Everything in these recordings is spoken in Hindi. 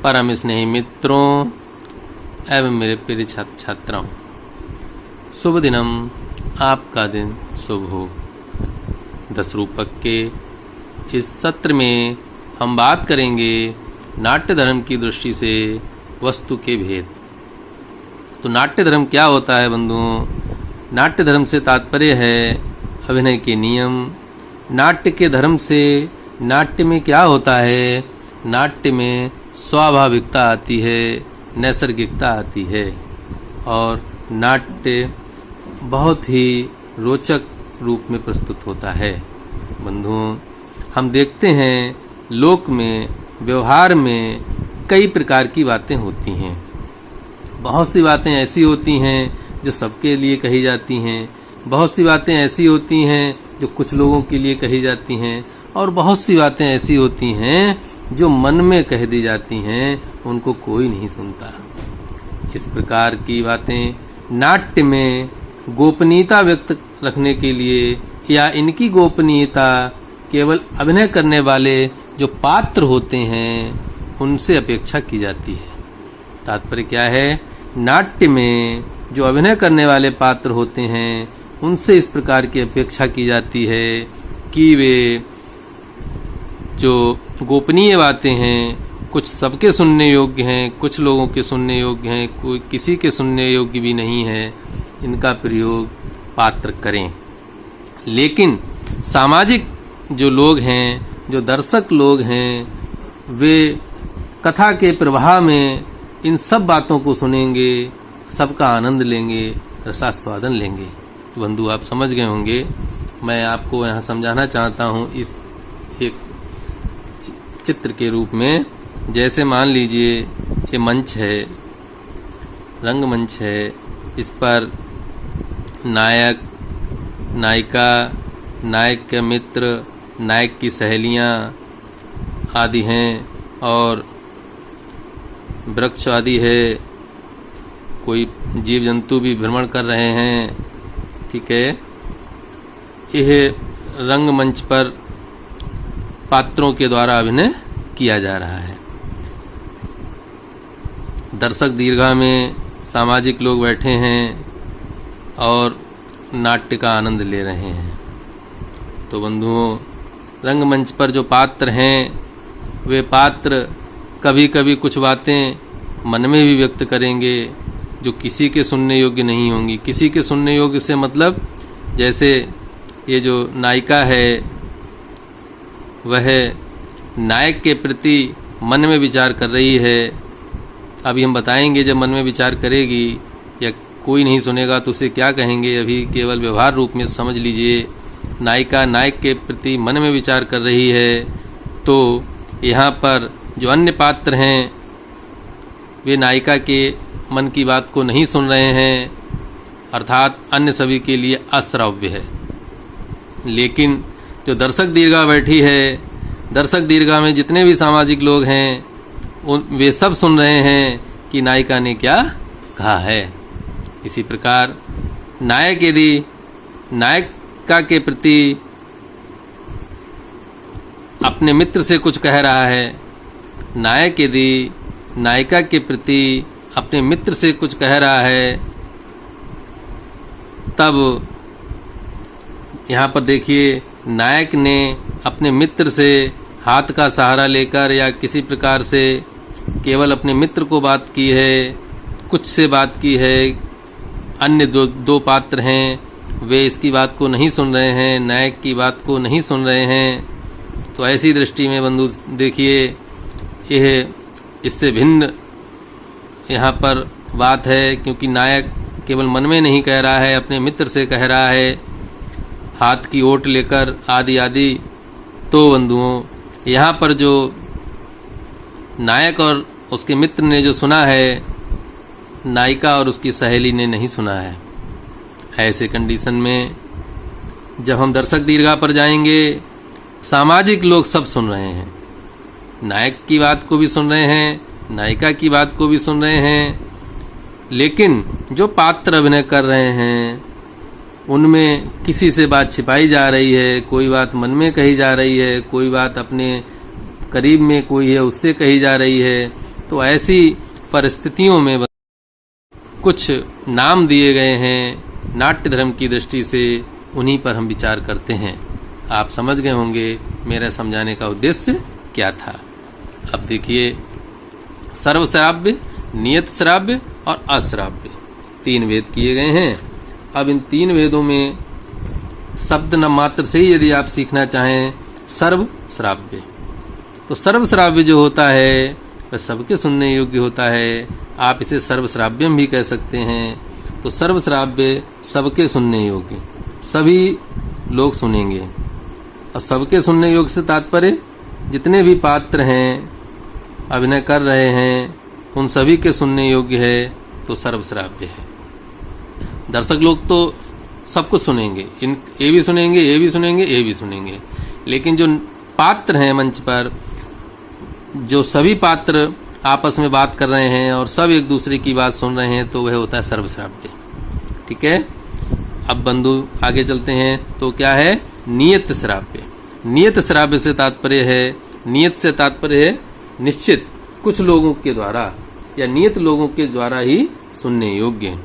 परम स्नेही मित्रों एवं मेरे प्रिय छात्र छात्राओं, शुभ दिनम। आपका दिन शुभ हो। 10 रूपक के इस सत्र में हम बात करेंगे नाट्य धर्म की दृष्टि से वस्तु के भेद। तो नाट्य धर्म क्या होता है बंधुओं? नाट्य धर्म से तात्पर्य है अभिनय के नियम। नाट्य के धर्म से नाट्य में क्या होता है? नाट्य में स्वाभाविकता आती है, नैसर्गिकता आती है और नाट्य बहुत ही रोचक रूप में प्रस्तुत होता है। बंधुओं, हम देखते हैं लोक में, व्यवहार में कई प्रकार की बातें होती हैं। बहुत सी बातें ऐसी होती हैं जो सबके लिए कही जाती हैं, बहुत सी बातें ऐसी होती हैं जो कुछ लोगों के लिए कही जाती हैं और बहुत सी बातें ऐसी होती हैं जो मन में कह दी जाती हैं, उनको कोई नहीं सुनता। इस प्रकार की बातें नाट्य में गोपनीयता व्यक्त रखने के लिए या इनकी गोपनीयता केवल अभिनय करने वाले जो पात्र होते हैं उनसे अपेक्षा की जाती है। तात्पर्य क्या है? नाट्य में जो अभिनय करने वाले पात्र होते हैं उनसे इस प्रकार की अपेक्षा की जाती है कि वे जो गोपनीय बातें हैं, कुछ सबके सुनने योग्य हैं, कुछ लोगों के सुनने योग्य हैं, कोई किसी के सुनने योग्य भी नहीं है, इनका प्रयोग पात्र करें। लेकिन सामाजिक जो लोग हैं, जो दर्शक लोग हैं, वे कथा के प्रवाह में इन सब बातों को सुनेंगे, सबका आनंद लेंगे, रसास्वादन लेंगे। तो बंधु, आप समझ गए होंगे। मैं आपको यहाँ समझाना चाहता हूँ इस एक चित्र के रूप में। जैसे मान लीजिए ये मंच है, रंगमंच है, इस पर नायक, नायिका, नायक के मित्र, नायक की सहेलियां आदि हैं और वृक्ष आदि है, कोई जीव जंतु भी भ्रमण कर रहे हैं। ठीक है, यह रंगमंच पर पात्रों के द्वारा अभिनय किया जा रहा है। दर्शक दीर्घा में सामाजिक लोग बैठे हैं और नाट्य का आनंद ले रहे हैं। तो बंधुओं, रंगमंच पर जो पात्र हैं वे पात्र कभी कभी कुछ बातें मन में भी व्यक्त करेंगे जो किसी के सुनने योग्य नहीं होंगी। किसी के सुनने योग्य से मतलब जैसे ये जो नायिका है वह नायक के प्रति मन में विचार कर रही है। अभी हम बताएंगे जब मन में विचार करेगी या कोई नहीं सुनेगा तो उसे क्या कहेंगे, अभी केवल व्यवहार रूप में समझ लीजिए। नायिका नायक के प्रति मन में विचार कर रही है, तो यहाँ पर जो अन्य पात्र हैं वे नायिका के मन की बात को नहीं सुन रहे हैं, अर्थात अन्य सभी के लिए अश्रव्य है। लेकिन जो दर्शक दीर्घा बैठी है, दर्शक दीर्घा में जितने भी सामाजिक लोग हैं वे सब सुन रहे हैं कि नायिका ने क्या कहा है। इसी प्रकार नायक यदि नायिका के प्रति अपने मित्र से कुछ कह रहा है, नायक यदि नायिका के प्रति अपने मित्र से कुछ कह रहा है, तब यहाँ पर देखिए नायक ने अपने मित्र से हाथ का सहारा लेकर या किसी प्रकार से केवल अपने मित्र को बात की है, कुछ से बात की है। अन्य दो पात्र हैं, वे इसकी बात को नहीं सुन रहे हैं, नायक की बात को नहीं सुन रहे हैं। तो ऐसी दृष्टि में बंधु देखिए, यह इससे भिन्न यहाँ पर बात है, क्योंकि नायक केवल मन में नहीं कह रहा है, अपने मित्र से कह रहा है, हाथ की ओट लेकर आदि आदि। तो बंधुओं, यहाँ पर जो नायक और उसके मित्र ने जो सुना है, नायिका और उसकी सहेली ने नहीं सुना है। ऐसे कंडीशन में जब हम दर्शक दीर्घा पर जाएंगे, सामाजिक लोग सब सुन रहे हैं, नायक की बात को भी सुन रहे हैं, नायिका की बात को भी सुन रहे हैं, लेकिन जो पात्र अभिनय कर रहे हैं उनमें किसी से बात छिपाई जा रही है, कोई बात मन में कही जा रही है, कोई बात अपने करीब में कोई है उससे कही जा रही है। तो ऐसी परिस्थितियों में कुछ नाम दिए गए हैं नाट्य धर्म की दृष्टि से, उन्हीं पर हम विचार करते हैं। आप समझ गए होंगे मेरा समझाने का उद्देश्य क्या था। अब देखिए, सर्वश्राव्य, नियत श्राव्य और अश्राव्य 3 वेद किए गए हैं। अब इन 3 वेदों में शब्द न मात्र से ही यदि आप सीखना चाहें सर्वश्राव्य, तो सर्वश्राव्य जो होता है वह सबके सुनने योग्य होता है। आप इसे सर्वश्राव्यम भी कह सकते हैं। तो सर्वश्राव्य सबके सुनने योग्य, सभी लोग सुनेंगे। और सबके सुनने योग्य से तात्पर्य जितने भी पात्र हैं, अभिनय कर रहे हैं, उन सभी के सुनने योग्य है, तो सर्वश्राव्य है। दर्शक लोग तो सब कुछ सुनेंगे, ये भी सुनेंगे, ये भी सुनेंगे, ये भी सुनेंगे, लेकिन जो पात्र हैं मंच पर, जो सभी पात्र आपस में बात कर रहे हैं और सब एक दूसरे की बात सुन रहे हैं, तो वह होता है सर्वश्राव्य। ठीक है। अब बंधु आगे चलते हैं, तो क्या है? नियत श्राव्य। नियत श्राव्य से तात्पर्य है, नियत से तात्पर्य है निश्चित कुछ लोगों के द्वारा या नियत लोगों के द्वारा ही सुनने योग्य।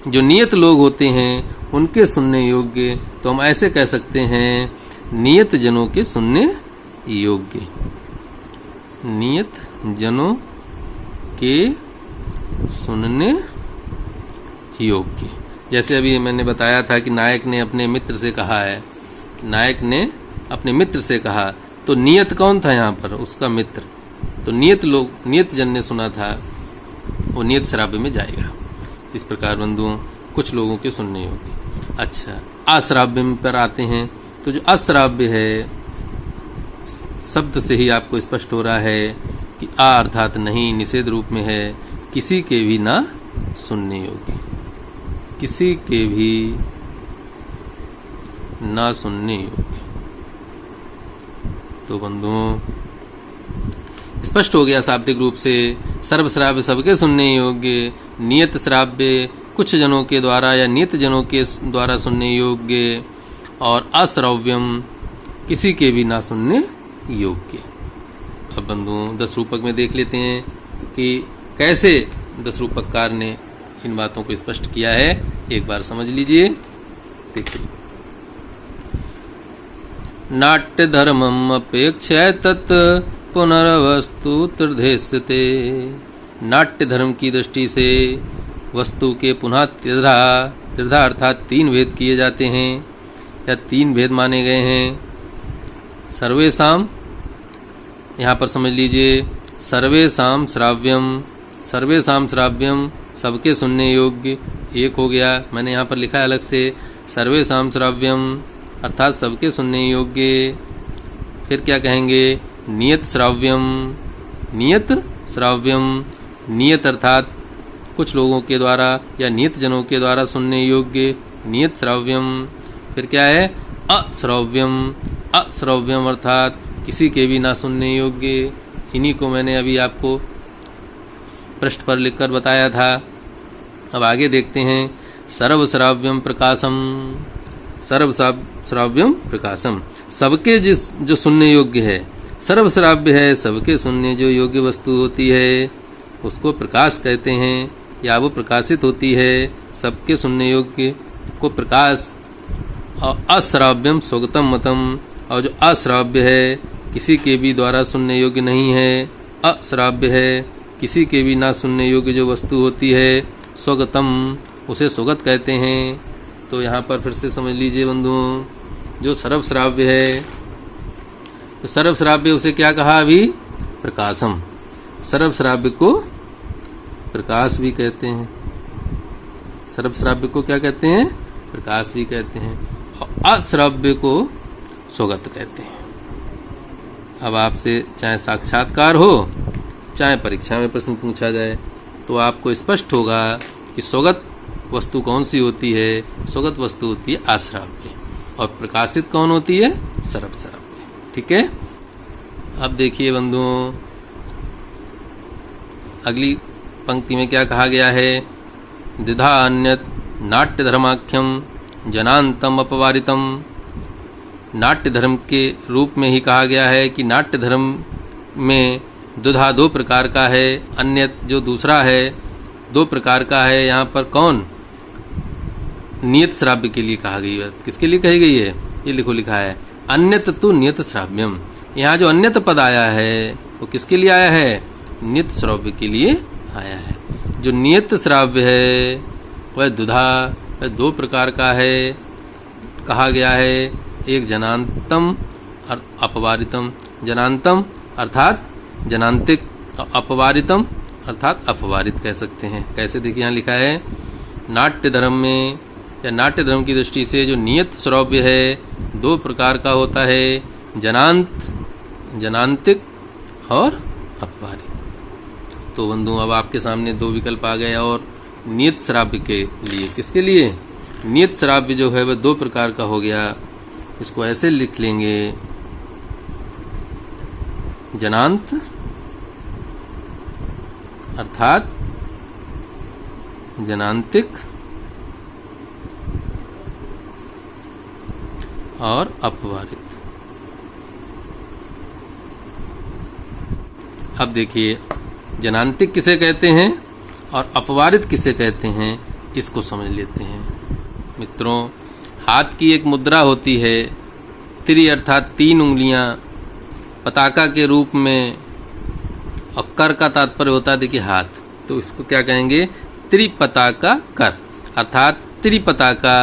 जो नियत लोग होते हैं उनके सुनने योग्य, तो हम ऐसे कह सकते हैं नियत जनों के सुनने योग्य। नियत जनों के सुनने योग्य। जैसे अभी मैंने बताया था कि नायक ने अपने मित्र से कहा है, नायक ने अपने मित्र से कहा, तो नियत कौन था यहाँ पर? उसका मित्र। तो नियत लोग, नियत जन ने सुना था, वो नियत श्राव्य में जाएगा। इस प्रकार बंधुओं कुछ लोगों के सुनने योग्य। अच्छा, अश्राव्य पर आते हैं। तो जो अश्राव्य है, शब्द से ही आपको स्पष्ट हो रहा है कि आ अर्थात नहीं, निषेध रूप में है, किसी के भी ना सुनने योग्य, किसी के भी ना सुनने योग्य। तो बंधुओं स्पष्ट हो गया शाब्दिक रूप से, सर्वश्राव्य सबके सुनने योग्य, नियत श्राव्य कुछ जनों के द्वारा या नियत जनों के द्वारा सुनने योग्य, और अश्रव्यम किसी के भी ना सुनने योग्य। अब बंधुओं 10 रूपक में देख लेते हैं कि कैसे 10 रूपककार ने इन बातों को स्पष्ट किया है। एक बार समझ लीजिए। देखिए, नाट्य धर्मम अपेक्षा तत् पुनर्वस्तु त्रिधेस्यते। नाट्य धर्म की दृष्टि से वस्तु के पुनः त्रिधा अर्थात 3 भेद किए जाते हैं या 3 भेद माने गए हैं। सर्वेषाम, यहाँ पर समझ लीजिए, सर्वेषाम श्राव्यम, सर्वेषाम श्राव्यम सबके सुनने योग्य एक हो गया। मैंने यहाँ पर लिखा है अलग से, सर्वेषाम श्राव्यम अर्थात सबके सुनने योग्य। फिर क्या कहेंगे? नियत श्राव्यम, नियत श्राव्यम, नियत अर्थात कुछ लोगों के द्वारा या नियत जनों के द्वारा सुनने योग्य, नियत श्राव्यम। फिर क्या है? अश्रव्यम, अश्रव्यम अर्थात किसी के भी ना सुनने योग्य। इन्हीं को मैंने अभी आपको पृष्ठ पर लिखकर बताया था। अब आगे देखते हैं, सर्वश्राव्यम प्रकाशम, सर्वश्राव्यम प्रकाशम सबके जो सुनने योग्य है, सर्वश्राव्य है, सबके सुनने जो योग्य वस्तु होती है उसको प्रकाश कहते हैं, या वो प्रकाशित होती है, सबके सुनने योग्य को प्रकाश। और अश्राव्यम स्वगतम मतम, और जो अश्राव्य है, किसी के भी द्वारा सुनने योग्य नहीं है, अश्राव्य है, किसी के भी ना सुनने योग्य जो वस्तु होती है, स्वगतम, उसे स्वगत कहते हैं। तो यहाँ पर फिर से समझ लीजिए बंधुओं, जो सर्वश्राव्य है, तो सर्वश्राव्य उसे क्या कहा अभी? प्रकाशम। सर्वश्राव्य को प्रकाश भी कहते हैं, सर्वश्राव्य को क्या कहते हैं? प्रकाश भी कहते हैं, और अश्राव्य को स्वगत कहते हैं। अब आपसे चाहे साक्षात्कार हो चाहे परीक्षा में प्रश्न पूछा जाए, तो आपको स्पष्ट होगा कि स्वगत वस्तु कौन सी होती है। स्वगत वस्तु होती है अश्राव्य, और प्रकाशित कौन होती है? सर्वश्राव्य। ठीक है। अब देखिए बंधुओं, अगली पंक्ति में क्या कहा गया है? द्विधा अन्यत नाट्य धर्माख्यम जनांतम अपवारितम। नाट्य धर्म के रूप में ही कहा गया है कि नाट्य धर्म में दुधा दो प्रकार का है, अन्य जो दूसरा है दो प्रकार का है। यहाँ पर कौन? नियत श्राव्य के लिए कहा गई है। किसके लिए कही गई है? ये लिखो, लिखा है अन्यत तु नियत श्राव्यम। यहाँ जो अन्यत पद आया है वो किसके लिए आया है? नियत श्राव्य के लिए आया है। जो नियत श्राव्य है वह दुधा वह दो प्रकार का है, कहा गया है। एक जनांतम और अपवारितम। जनांतम अर्थात जनांतिक, अपवारितम अर्थात अपवारित कह सकते हैं। कैसे? देखिए यहाँ लिखा है नाट्य धर्म में या नाट्य धर्म की दृष्टि से जो नियत श्राव्य है दो प्रकार का होता है, जनांत, जनांतिक और अपवारित। तो बंधु अब आपके सामने दो विकल्प आ गए। और नियत श्राव्य के लिए, किसके लिए? नियत श्राव्य जो है वह दो प्रकार का हो गया। इसको ऐसे लिख लेंगे, जनांत अर्थात जनांतिक और अपवारित। अब देखिए जनांतिक किसे कहते हैं और अपवारित किसे कहते हैं, इसको समझ लेते हैं। मित्रों, हाथ की एक मुद्रा होती है, त्रि अर्थात तीन उंगलियां पताका के रूप में, और कर का तात्पर्य होता है देखिए हाथ, तो इसको क्या कहेंगे? त्रिपताका कर, अर्थात त्रिपताका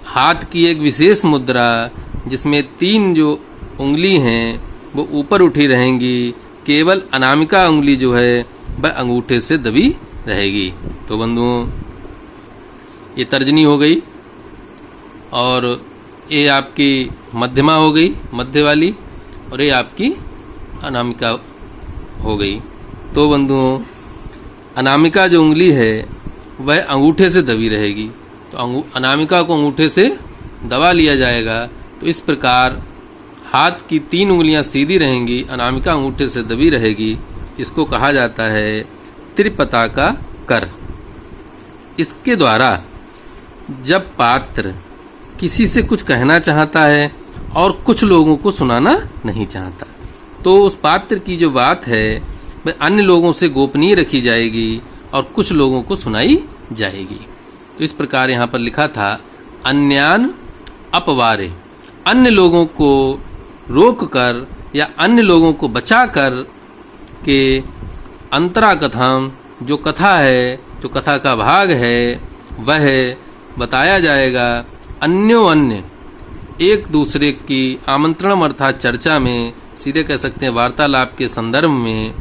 हाथ की एक विशेष मुद्रा जिसमें तीन जो उंगली हैं वो ऊपर उठी रहेंगी, केवल अनामिका उंगली जो है वह अंगूठे से दबी रहेगी। तो बंधुओं, ये तर्जनी हो गई और ये आपकी मध्यमा हो गई, मध्य वाली, और ये आपकी अनामिका हो गई। तो बंधुओं, अनामिका जो उंगली है वह अंगूठे से दबी रहेगी, तो अनामिका को अंगूठे से दबा लिया जाएगा। तो इस प्रकार हाथ की तीन उंगलियां सीधी रहेंगी, अनामिका अंगूठे से दबी रहेगी। इसको कहा जाता है त्रिपताका कर। इसके द्वारा जब पात्र किसी से कुछ कहना चाहता है और कुछ लोगों को सुनाना नहीं चाहता, तो उस पात्र की जो बात है वह अन्य लोगों से गोपनीय रखी जाएगी और कुछ लोगों को सुनाई जाएगी। तो इस प्रकार यहाँ पर लिखा था अन्यान अपवारे, अन्य लोगों को रोक कर या अन्य लोगों को बचा कर के अंतरा कथाम, जो कथा है, जो कथा का भाग है वह बताया जाएगा। अन्यो अन्य, एक दूसरे की आमंत्रण अर्थात चर्चा में, सीधे कह सकते हैं वार्तालाप के संदर्भ में,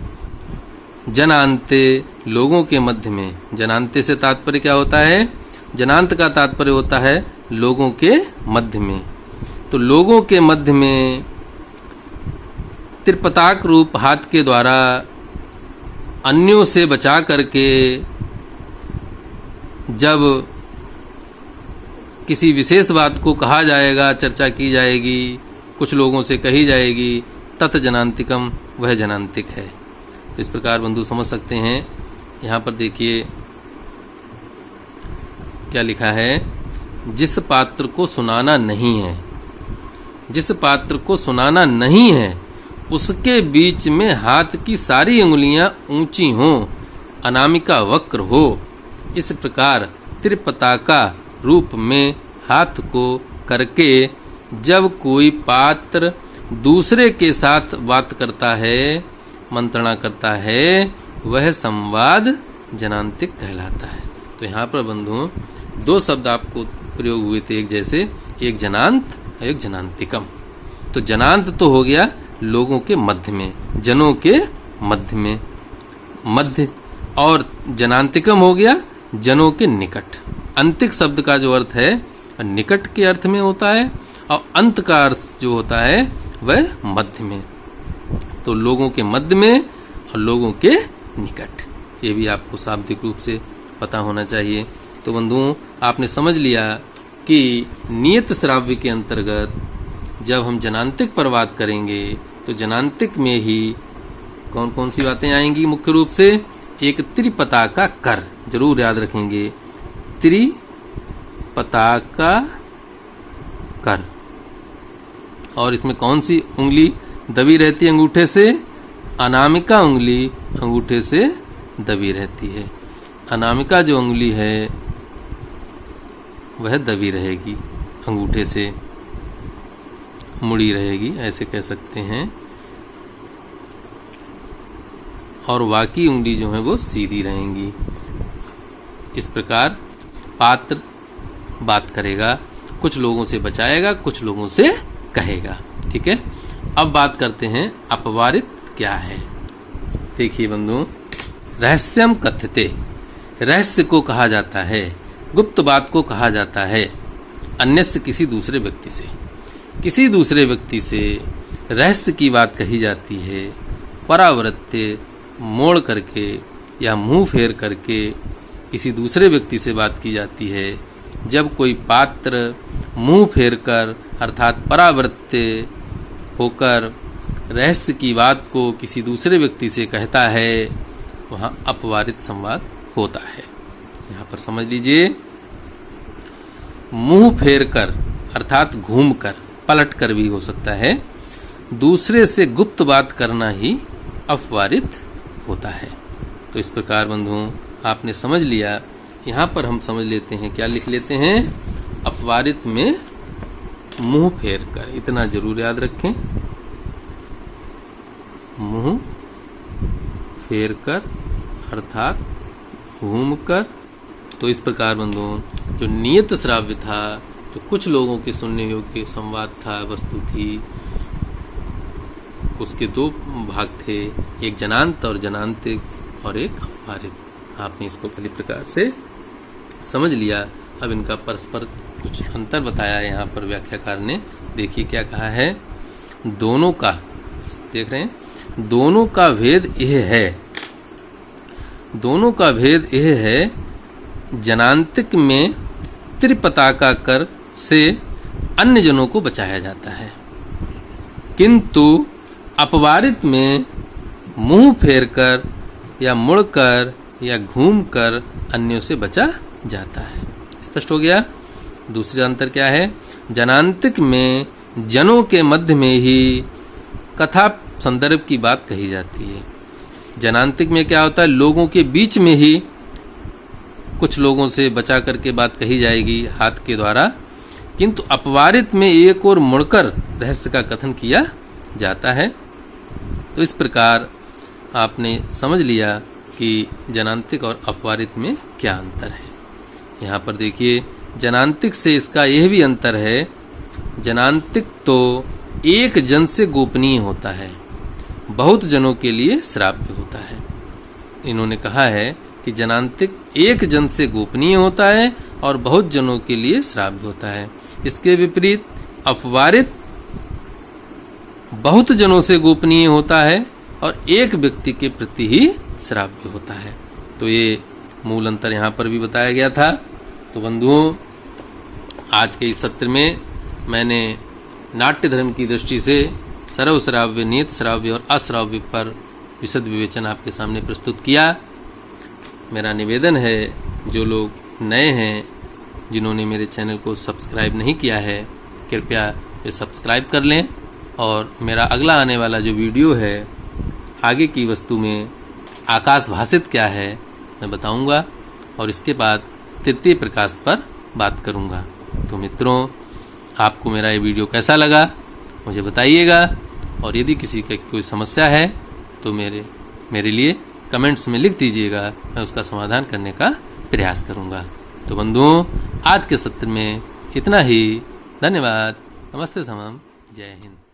जनांते लोगों के मध्य में। जनांते से तात्पर्य क्या होता है? जनांत का तात्पर्य होता है लोगों के मध्य में। तो लोगों के मध्य में त्रिपताक रूप हाथ के द्वारा अन्यों से बचा करके जब किसी विशेष बात को कहा जाएगा, चर्चा की जाएगी, कुछ लोगों से कही जाएगी, तत् जनांतिकम, वह जनांतिक है। तो इस प्रकार बंधु समझ सकते हैं। यहाँ पर देखिए क्या लिखा है, जिस पात्र को सुनाना नहीं है, जिस पात्र को सुनाना नहीं है उसके बीच में हाथ की सारी उंगलियां ऊंची हों, अनामिका वक्र हो। इस प्रकार त्रिपताका रूप में हाथ को करके जब कोई पात्र दूसरे के साथ बात करता है, मंत्रणा करता है, वह संवाद जनांतिक कहलाता है। तो यहाँ पर बंधुओं दो शब्द आपको प्रयोग हुए थे एक जैसे, एक जनांत और एक जनांतिकम। तो जनांत तो हो गया लोगों के मध्य में, जनों के मध्य में, मध्य, और जनांतिकम हो गया जनों के निकट। अंतिक शब्द का जो अर्थ है निकट के अर्थ में होता है और अंत का अर्थ जो होता है वह मध्य में। तो लोगों के मध्य में और लोगों के निकट, ये भी आपको शाब्दिक रूप से पता होना चाहिए। तो बंधुओं, आपने समझ लिया कि नियत श्राव्य के अंतर्गत जब हम जनांतिक पर बात करेंगे तो जनांतिक में ही कौन कौन सी बातें आएंगी? मुख्य रूप से एक त्रिपताका कर, जरूर याद रखेंगे, त्रिपताका कर। और इसमें कौन सी उंगली दबी रहती है अंगूठे से? अनामिका उंगली अंगूठे से दबी रहती है। अनामिका जो उंगली है वह दबी रहेगी, अंगूठे से मुड़ी रहेगी, ऐसे कह सकते हैं। और बाकी उंगली जो है वो सीधी रहेंगी। इस प्रकार पात्र बात करेगा, कुछ लोगों से बचाएगा, कुछ लोगों से कहेगा। ठीक है, अब बात करते हैं अपवारित क्या है। देखिए बंधुओं, रहस्यम कथ्यते, रहस्य को कहा जाता है, गुप्त बात को कहा जाता है, अन्यस्य किसी दूसरे व्यक्ति से। किसी दूसरे व्यक्ति से रहस्य की बात कही जाती है, परावृत्ते मोड़ करके या मुंह फेर करके किसी दूसरे व्यक्ति से बात की जाती है। जब कोई पात्र मुंह फेर कर अर्थात परावृत्ते होकर रहस्य की बात को किसी दूसरे व्यक्ति से कहता है, वहाँ अपवारित संवाद होता है। यहाँ पर समझ लीजिए, मुंह फेर कर अर्थात घूम कर, पलट कर भी हो सकता है, दूसरे से गुप्त बात करना ही अपवारित होता है। तो इस प्रकार बंधुओं आपने समझ लिया। यहाँ पर हम समझ लेते हैं, क्या लिख लेते हैं, अपवारित में मुंह फेर कर, इतना जरूर याद रखें, मुंह फेर कर अर्थात घूम कर। तो इस प्रकार बंधुओं जो नियत श्राव्य था, जो कुछ लोगों के सुनने योग्य संवाद था, वस्तु थी, उसके दो भाग थे, एक जनांत और जनांतिक और एक अपवारित। आपने इसको पहले प्रकार से समझ लिया। अब इनका परस्पर कुछ अंतर बताया यहाँ पर व्याख्याकार ने। देखिए क्या कहा है, दोनों का, देख रहे हैं, दोनों का भेद यह है, दोनों का भेद यह है, जनांतिक में त्रिपताका कर से अन्य जनों को बचाया जाता है, किंतु अपवारित में मुंह फेर कर या मुड़कर या घूमकर अन्यों से बचा जाता है। स्पष्ट हो गया। दूसरा अंतर क्या है, जनांतिक में जनों के मध्य में ही कथा संदर्भ की बात कही जाती है। जनांतिक में क्या होता है, लोगों के बीच में ही कुछ लोगों से बचा करके बात कही जाएगी हाथ के द्वारा, किंतु अपवारित में एक और मुड़कर रहस्य का कथन किया जाता है। तो इस प्रकार आपने समझ लिया कि जनांतिक और अपवारित में क्या अंतर है। यहाँ पर देखिए, जनांतिक से इसका यह भी अंतर है, जनांतिक तो एक जन से गोपनीय होता है, बहुत जनों के लिए श्राव्य होता है। इन्होंने कहा है कि जनांतिक एक जन से गोपनीय होता है और बहुत जनों के लिए श्राव्य होता है। इसके विपरीत अपवारित बहुत जनों से गोपनीय होता है और एक व्यक्ति के प्रति ही श्राव्य होता है। तो ये मूल अंतर यहाँ पर भी बताया गया था। तो बंधुओं, आज के इस सत्र में मैंने नाट्य धर्म की दृष्टि से सर्वश्राव्य, नियत श्राव्य और अश्राव्य पर विशद विवेचन आपके सामने प्रस्तुत किया। मेरा निवेदन है, जो लोग नए हैं, जिन्होंने मेरे चैनल को सब्सक्राइब नहीं किया है, कृपया ये सब्सक्राइब कर लें। और मेरा अगला आने वाला जो वीडियो है, आगे की वस्तु में आकाश भाषित क्या है मैं बताऊंगा, और इसके बाद तृतीय प्रकाश पर बात करूंगा। तो मित्रों, आपको मेरा ये वीडियो कैसा लगा मुझे बताइएगा, और यदि किसी की कोई समस्या है तो मेरे लिए कमेंट्स में लिख दीजिएगा, मैं उसका समाधान करने का प्रयास करूंगा। तो बंधुओं, आज के सत्र में इतना ही। धन्यवाद। नमस्ते समम। जय हिंद।